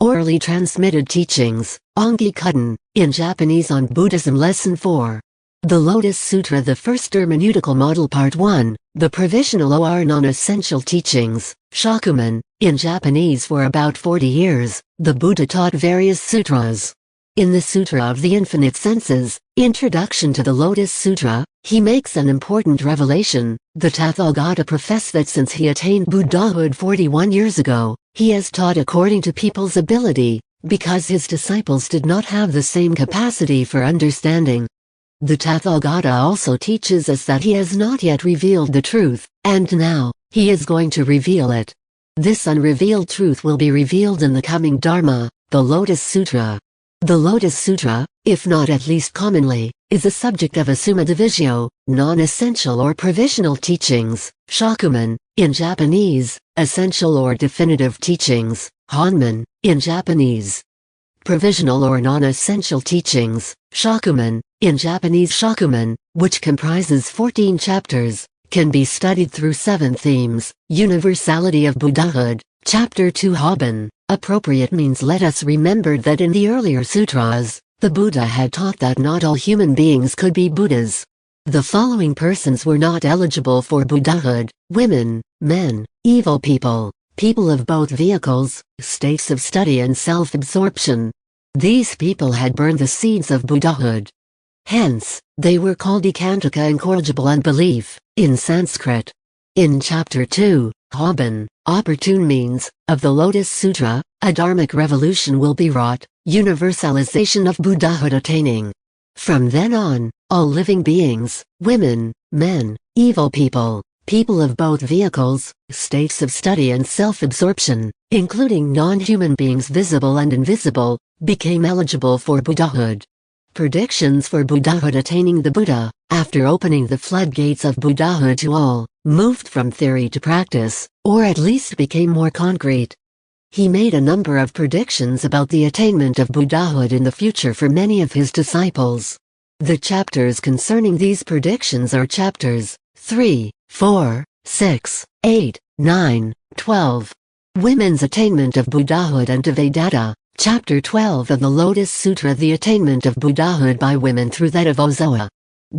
Orally transmitted teachings, Ongi Kuden, in Japanese on Buddhism Lesson 4. The Lotus Sutra, the first hermeneutical model, Part 1, the provisional or non-essential teachings, Shakumon. In Japanese for about 40 years, the Buddha taught various sutras. In the Sutra of the Infinite Senses, Introduction to the Lotus Sutra, he makes an important revelation. The Tathagata professed that since he attained Buddhahood 41 years ago, he has taught according to people's ability, because his disciples did not have the same capacity for understanding. The Tathagata also teaches us that he has not yet revealed the truth, and now, he is going to reveal it. This unrevealed truth will be revealed in the coming Dharma, the Lotus Sutra. The Lotus Sutra, if not at least commonly, is the subject of a Summa Divisio, non-essential or provisional teachings, Shakumon, in Japanese, essential or definitive teachings, Honmen, in Japanese. Provisional or non-essential teachings, Shakumon, in Japanese Shakumon, which comprises 14 chapters, can be studied through 7 themes: universality of Buddhahood, Chapter 2 hoben, appropriate means. Let us remember that in the earlier sutras, the Buddha had taught that not all human beings could be Buddhas. The following persons were not eligible for Buddhahood: women, men, evil people, people of both vehicles, states of study and self-absorption. These people had burned the seeds of Buddhahood. Hence, they were called ekantaka, incorrigible unbelief, in Sanskrit. In Chapter 2, hoben, opportune means, of the Lotus Sutra, a dharmic revolution will be wrought, universalization of Buddhahood attaining. From then on, all living beings, women, men, evil people, people of both vehicles, states of study and self-absorption, including non-human beings visible and invisible, became eligible for Buddhahood. Predictions for Buddhahood attaining. The Buddha, after opening the floodgates of Buddhahood to all, moved from theory to practice, or at least became more concrete. He made a number of predictions about the attainment of Buddhahood in the future for many of his disciples. The chapters concerning these predictions are chapters 3, 4, 6, 8, 9, 12. Women's attainment of Buddhahood and Devadatta. Chapter 12 of the Lotus Sutra, the attainment of Buddhahood by women through that of Ozua.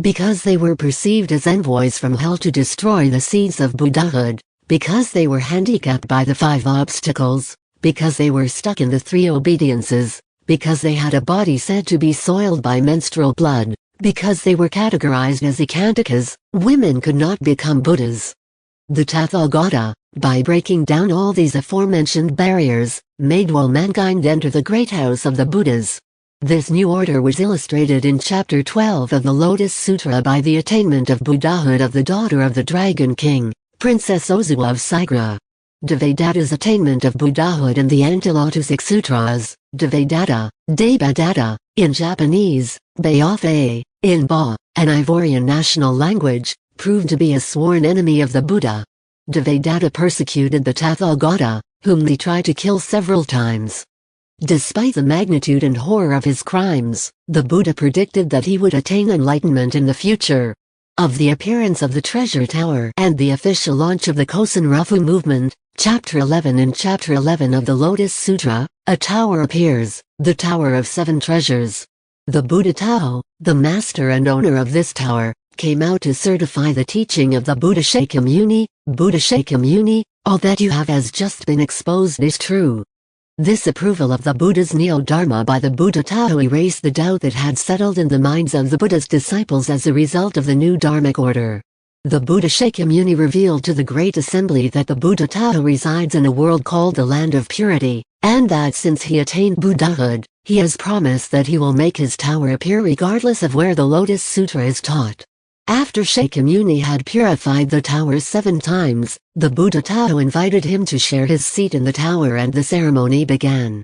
Because they were perceived as envoys from hell to destroy the seeds of Buddhahood, because they were handicapped by the 5 obstacles, because they were stuck in the 3 obediences, because they had a body said to be soiled by menstrual blood, because they were categorized as ekantakas, women could not become Buddhas. The Tathagata, by breaking down all these aforementioned barriers, made all mankind enter the great house of the Buddhas. This new order was illustrated in Chapter 12 of the Lotus Sutra by the attainment of Buddhahood of the daughter of the Dragon King, Princess Ozua of Sigra. Devadatta's attainment of Buddhahood in the Antilotusic Sutras, Devadatta, in Japanese, Baofe, in Ba, an Ivorian national language, proved to be a sworn enemy of the Buddha. Devadatta persecuted the Tathagata, whom they tried to kill several times. Despite the magnitude and horror of his crimes, the Buddha predicted that he would attain enlightenment in the future. Of the appearance of the treasure tower and the official launch of the Kosen-rufu movement, Chapter 11. In Chapter 11 of the Lotus Sutra, a tower appears, the Tower of 7 Treasures. The Buddha Tao, the master and owner of this tower, came out to certify the teaching of the Buddha Shakyamuni. Buddha Shakyamuni, all that you have has just been exposed is true. This approval of the Buddha's Neo-Dharma by the Buddha Tao erased the doubt that had settled in the minds of the Buddha's disciples as a result of the new Dharmic order. The Buddha Shakyamuni revealed to the Great Assembly that the Buddha Tao resides in a world called the Land of Purity, and that since he attained Buddhahood, he has promised that he will make his tower appear regardless of where the Lotus Sutra is taught. After Shakyamuni had purified the tower 7 times, the Buddha Tao invited him to share his seat in the tower and the ceremony began.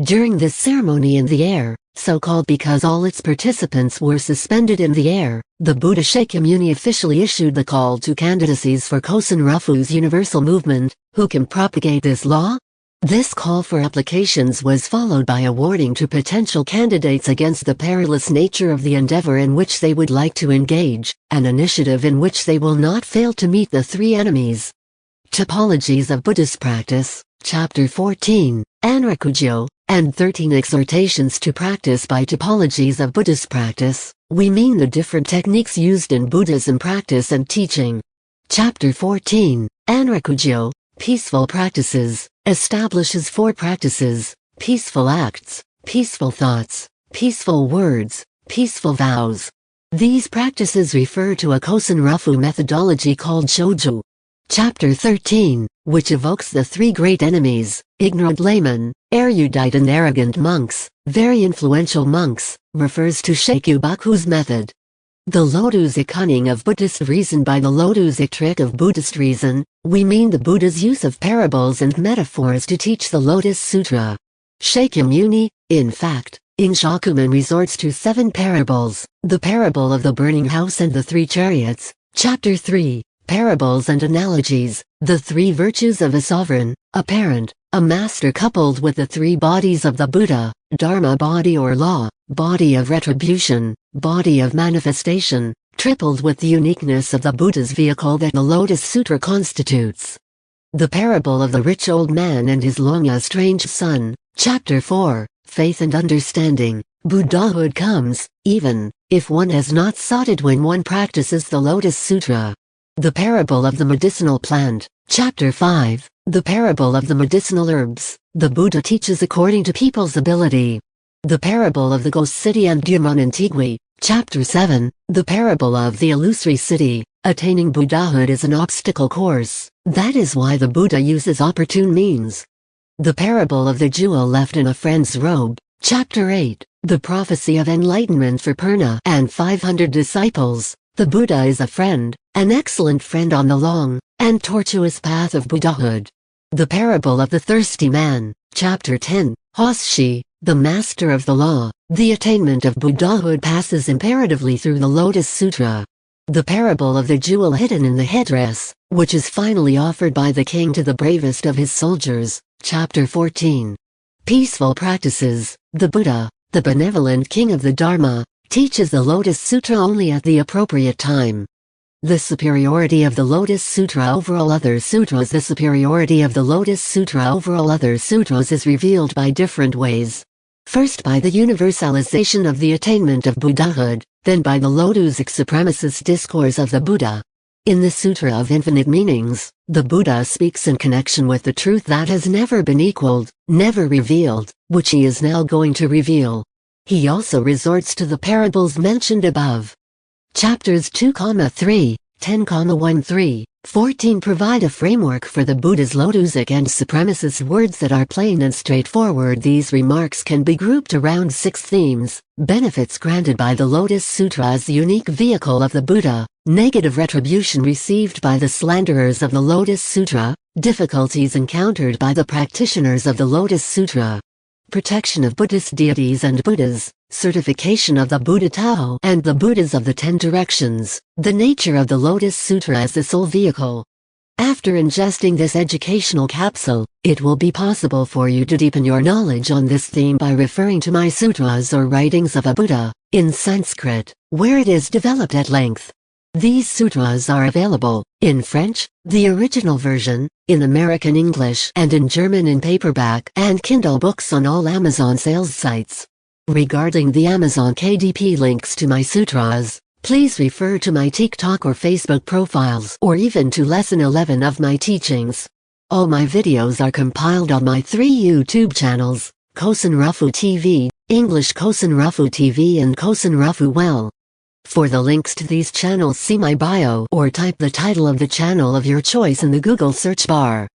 During this ceremony in the air, so called because all its participants were suspended in the air, the Buddha Shakyamuni officially issued the call to candidacies for Kosen-rufu's universal movement. Who can propagate this law? This call for applications was followed by a warning to potential candidates against the perilous nature of the endeavor in which they would like to engage, an initiative in which they will not fail to meet the 3 enemies. Typologies of Buddhist Practice, Chapter 14. Anrakujo, and 13 exhortations to practice by typologies of Buddhist practice, we mean the different techniques used in Buddhism practice and teaching. Chapter 14, Anrakujo, Peaceful Practices, establishes 4 practices: peaceful acts, peaceful thoughts, peaceful words, peaceful vows. These practices refer to a Kosen-rufu methodology called Shoju. Chapter 13, which evokes the 3 great enemies, ignorant laymen, erudite and arrogant monks, very influential monks, refers to Shakubaku's method. The Lotusic cunning of Buddhist reason. By the Lotusic trick of Buddhist reason, we mean the Buddha's use of parables and metaphors to teach the Lotus Sutra. Shakyamuni, in fact, in Shakumon resorts to 7 parables: the parable of the burning house and the 3 chariots, Chapter 3, Parables and Analogies, the 3 virtues of a sovereign, a parent, a master coupled with the 3 bodies of the Buddha, dharma body or law, body of retribution, body of manifestation, tripled with the uniqueness of the Buddha's vehicle that the Lotus Sutra constitutes. The parable of the rich old man and his long estranged son, Chapter 4, Faith and Understanding. Buddhahood comes, even if one has not sought it when one practices the Lotus Sutra. The parable of the medicinal plant, Chapter 5, the parable of the medicinal herbs, the Buddha teaches according to people's ability. The parable of the ghost city and Antigui, Chapter 7, the parable of the illusory city. Attaining Buddhahood is an obstacle course, that is why the Buddha uses opportune means. The parable of the jewel left in a friend's robe, Chapter 8, the prophecy of enlightenment for Purna and 500 disciples. The Buddha is a friend, an excellent friend on the long and tortuous path of Buddhahood. The parable of the thirsty man, Chapter 10, Hoshi, the master of the law. The attainment of Buddhahood passes imperatively through the Lotus Sutra. The parable of the jewel hidden in the headdress, which is finally offered by the king to the bravest of his soldiers, Chapter 14. Peaceful Practices. The Buddha, the benevolent king of the Dharma, teaches the Lotus Sutra only at the appropriate time. The superiority of the Lotus Sutra over all other sutras. The superiority of the Lotus Sutra over all other sutras is revealed by different ways. First by the universalization of the attainment of Buddhahood, then by the Lotusic supremacist discourse of the Buddha. In the Sutra of Infinite Meanings, the Buddha speaks in connection with the truth that has never been equaled, never revealed, which he is now going to reveal. He also resorts to the parables mentioned above. Chapters 2,3, 10,13, 14 provide a framework for the Buddha's Lotusic and supremacist words that are plain and straightforward. These remarks can be grouped around 6 themes: benefits granted by the Lotus Sutra as the unique vehicle of the Buddha, negative retribution received by the slanderers of the Lotus Sutra, difficulties encountered by the practitioners of the Lotus Sutra, protection of Buddhist deities and Buddhas, certification of the Buddha Tao and the Buddhas of the 10 directions, the nature of the Lotus Sutra as the sole vehicle. After ingesting this educational capsule, it will be possible for you to deepen your knowledge on this theme by referring to my sutras or writings of a Buddha, in Sanskrit, where it is developed at length. These sutras are available, in French, the original version, in American English and in German in paperback and Kindle books on all Amazon sales sites. Regarding the Amazon KDP links to my sutras, please refer to my TikTok or Facebook profiles or even to Lesson 11 of my teachings. All my videos are compiled on my 3 YouTube channels, Kosen-rufu TV, English Kosen-rufu TV and Kosen-rufu Well. For the links to these channels, see my bio or type the title of the channel of your choice in the Google search bar.